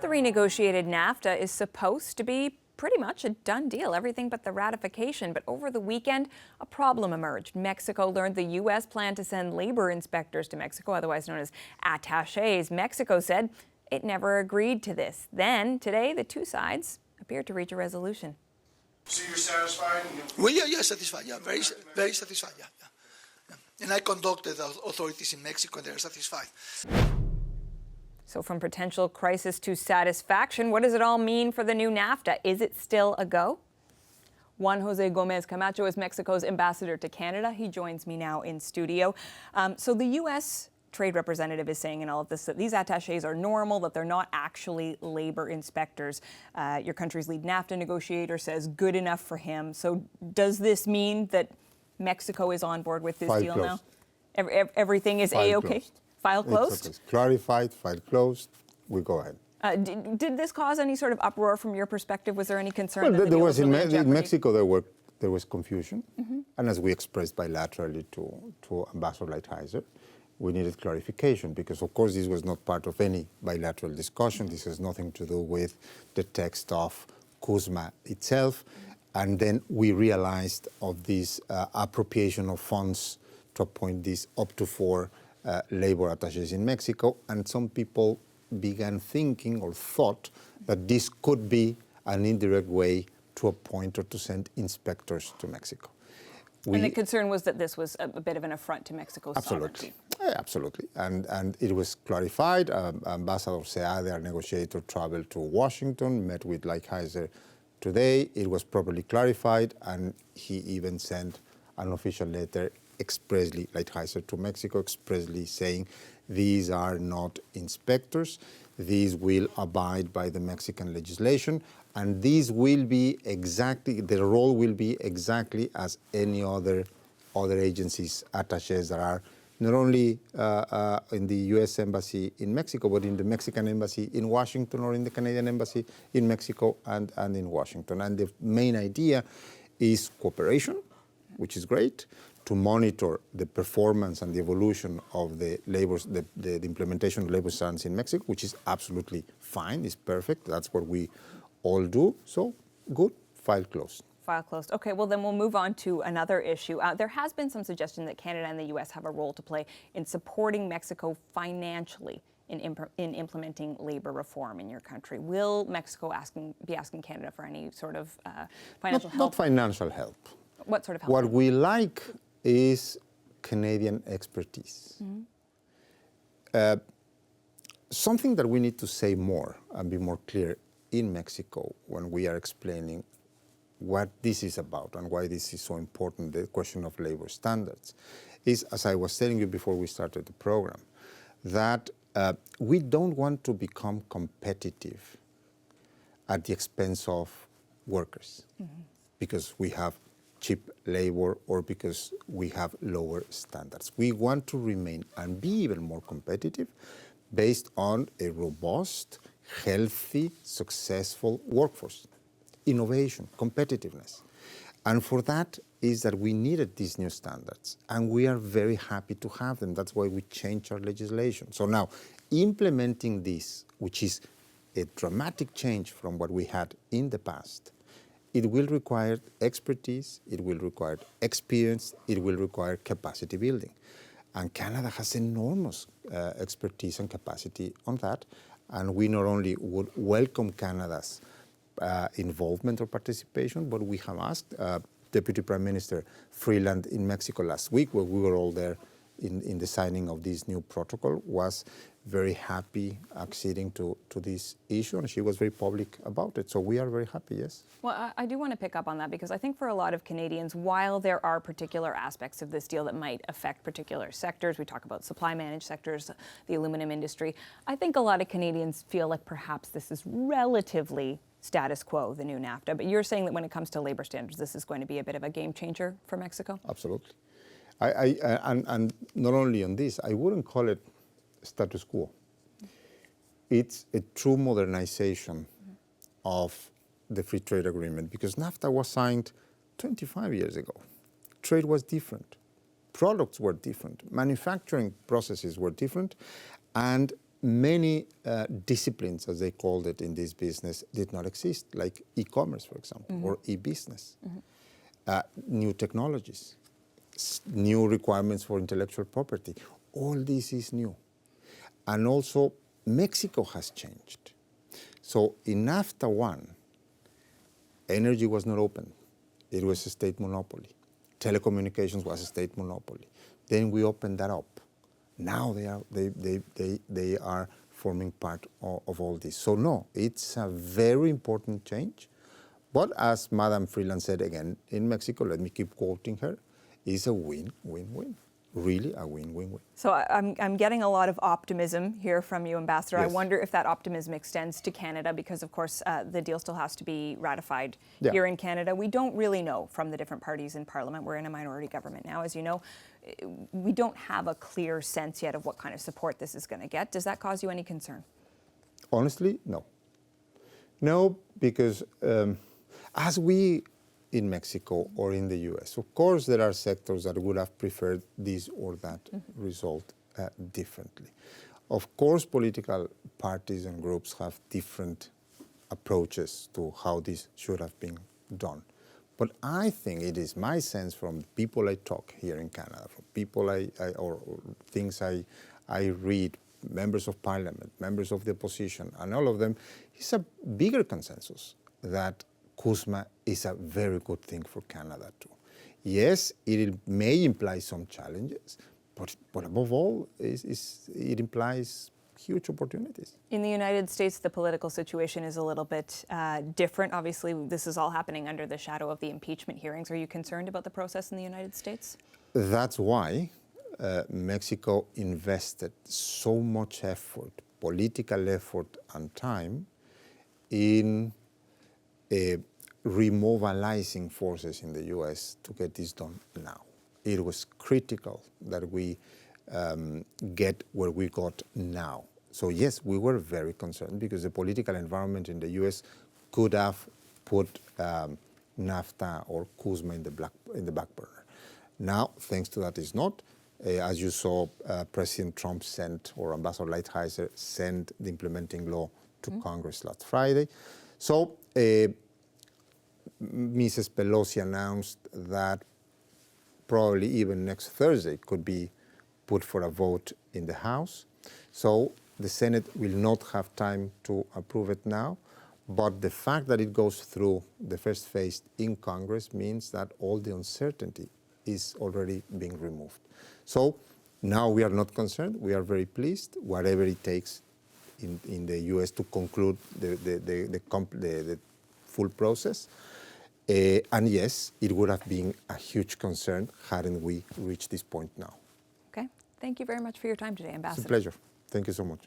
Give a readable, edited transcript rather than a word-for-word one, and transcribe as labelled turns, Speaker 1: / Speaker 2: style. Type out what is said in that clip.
Speaker 1: The renegotiated NAFTA is supposed to be pretty much a done deal, everything but the ratification. But over the weekend, a problem emerged. Mexico learned the U.S. planned to send labor inspectors to Mexico, otherwise known as attachés. Mexico said it never agreed to this. Then, today, the two sides appeared to reach a resolution.
Speaker 2: So you're satisfied?
Speaker 3: Well, yeah, satisfied. Yeah, very satisfied. Yeah. And I conducted the authorities in Mexico, and they're satisfied.
Speaker 1: So from potential crisis to satisfaction, what does it all mean for the new NAFTA? Is it still a go? Juan Jose Gomez Camacho is Mexico's ambassador to Canada. He joins me now in studio. So the U.S. trade representative is saying in all of this that these attachés are normal, that they're not actually labor inspectors. Your country's lead NAFTA negotiator says good enough for him. So does this mean that Mexico is on board with this
Speaker 4: File
Speaker 1: deal
Speaker 4: closed.
Speaker 1: now? Everything is A-OK? File closed?
Speaker 4: It's clarified, file closed, we go ahead.
Speaker 1: Did this cause any sort of uproar from your perspective? Was there any concern
Speaker 4: Well,
Speaker 1: that the
Speaker 4: there
Speaker 1: deal
Speaker 4: was
Speaker 1: really in
Speaker 4: in Mexico there was confusion,
Speaker 1: Mm-hmm.
Speaker 4: and as we expressed bilaterally to Ambassador Lighthizer, we needed clarification because, of course, this was not part of any bilateral discussion. This has nothing to do with the text of CUSMA itself, and then we realized of this appropriation of funds to appoint these up to 4 labor attachés in Mexico, and some people began thinking or thought that this could be an indirect way to appoint or to send inspectors to Mexico.
Speaker 1: And the concern was that this was a bit of an affront to Mexico's
Speaker 4: Absolutely.
Speaker 1: sovereignty.
Speaker 4: Absolutely. And it was clarified. Ambassador Seade, our negotiator, traveled to Washington, met with Lighthizer today. It was properly clarified, and he even sent an official letter expressly, Lighthizer to Mexico, expressly saying these are not inspectors, these will abide by the Mexican legislation, and these will be exactly, their role will be exactly as any other agencies, attachés that are not only in the U.S. Embassy in Mexico, but in the Mexican Embassy in Washington or in the Canadian Embassy in Mexico and in Washington. And the main idea is cooperation, which is great, to monitor the performance and the evolution of the implementation of labor standards in Mexico, which is absolutely fine, it's perfect. That's what we all do. So good, file closed.
Speaker 1: File closed. Okay, well then we'll move on to another issue. There has been some suggestion that Canada and the U.S. have a role to play in supporting Mexico financially in implementing labor reform in your country. Will Mexico be asking Canada for any sort of financial help?
Speaker 4: Not financial help.
Speaker 1: What sort of help?
Speaker 4: What we like is Canadian expertise. Mm-hmm. Something that we need to say more and be more clear in Mexico when we are explaining what this is about and why this is so important, the question of labor standards, is, as I was telling you before we started the program, that we don't want to become competitive at the expense of workers, mm-hmm. because we have cheap labor or because we have lower standards. We want to remain and be even more competitive based on a robust, healthy, successful workforce, innovation, competitiveness. And for that is that we needed these new standards, and we are very happy to have them. That's why we changed our legislation. So now, implementing this, which is a dramatic change from what we had in the past, it will require expertise, it will require experience, it will require capacity building. And Canada has enormous expertise and capacity on that. And we not only would welcome Canada's involvement or participation, but we have asked Deputy Prime Minister Freeland in Mexico last week, where we were all there in the signing of this new protocol, was very happy acceding to this issue, and she was very public about it. So we are very happy, yes.
Speaker 1: Well, I do want to pick up on that because I think for a lot of Canadians, while there are particular aspects of this deal that might affect particular sectors, we talk about supply managed sectors, the aluminum industry, I think a lot of Canadians feel like perhaps this is relatively status quo, the new NAFTA. But you're saying that when it comes to labor standards, this is going to be a bit of a game changer for Mexico?
Speaker 4: Absolutely. And not only on this, I wouldn't call it status quo. It's a true modernization of the free trade agreement, because NAFTA was signed 25 years ago. Trade was different. Products were different. Manufacturing processes were different. And many disciplines, as they called it in this business, did not exist, like e-commerce, for example, or e-business. New technologies, new requirements for intellectual property. All this is new. And also, Mexico has changed. So in NAFTA 1, energy was not open. It was a state monopoly. Telecommunications was a state monopoly. Then we opened that up. Now they are forming part of all this. So no, it's a very important change. But as Madam Freeland said again, in Mexico, let me keep quoting her, is a win-win-win. Really a win-win-win.
Speaker 1: So I'm getting a lot of optimism here from you, Ambassador.
Speaker 4: Yes.
Speaker 1: I wonder if that optimism extends to Canada because, of course, the deal still has to be ratified
Speaker 4: Yeah.
Speaker 1: here in Canada. We don't really know from the different parties in Parliament. We're in a minority government now, as you know. We don't have a clear sense yet of what kind of support this is going to get. Does that cause you any concern?
Speaker 4: Honestly, no. No, because as we in Mexico or in the US, of course there are sectors that would have preferred this or that result differently. Of course, political parties and groups have different approaches to how this should have been done. But I think it is my sense from people I talk here in Canada, from people or things I read, members of parliament, members of the opposition, and all of them, it's a bigger consensus that CUSMA is a very good thing for Canada too. Yes, it may imply some challenges, but above all, it implies huge opportunities.
Speaker 1: In the United States, the political situation is a little bit different. Obviously, this is all happening under the shadow of the impeachment hearings. Are you concerned about the process in the United States?
Speaker 4: That's why Mexico invested so much effort, political effort and time in remobilizing forces in the U.S. to get this done now. It was critical that we get where we got now. So yes, we were very concerned because the political environment in the U.S. could have put NAFTA or CUSMA in the back burner. Now, thanks to that, it's not. As you saw, President Trump sent, or Ambassador Lighthizer sent the implementing law to Congress last Friday. So Mrs. Pelosi announced that probably even next Thursday could be put for a vote in the House. So the Senate will not have time to approve it now, but the fact that it goes through the first phase in Congress means that all the uncertainty is already being removed. So now we are not concerned. We are very pleased, whatever it takes in the U.S. to conclude the full process. And yes, it would have been a huge concern hadn't we reached this point now.
Speaker 1: Okay. Thank you very much for your time today, Ambassador.
Speaker 4: It's a pleasure. Thank you so much.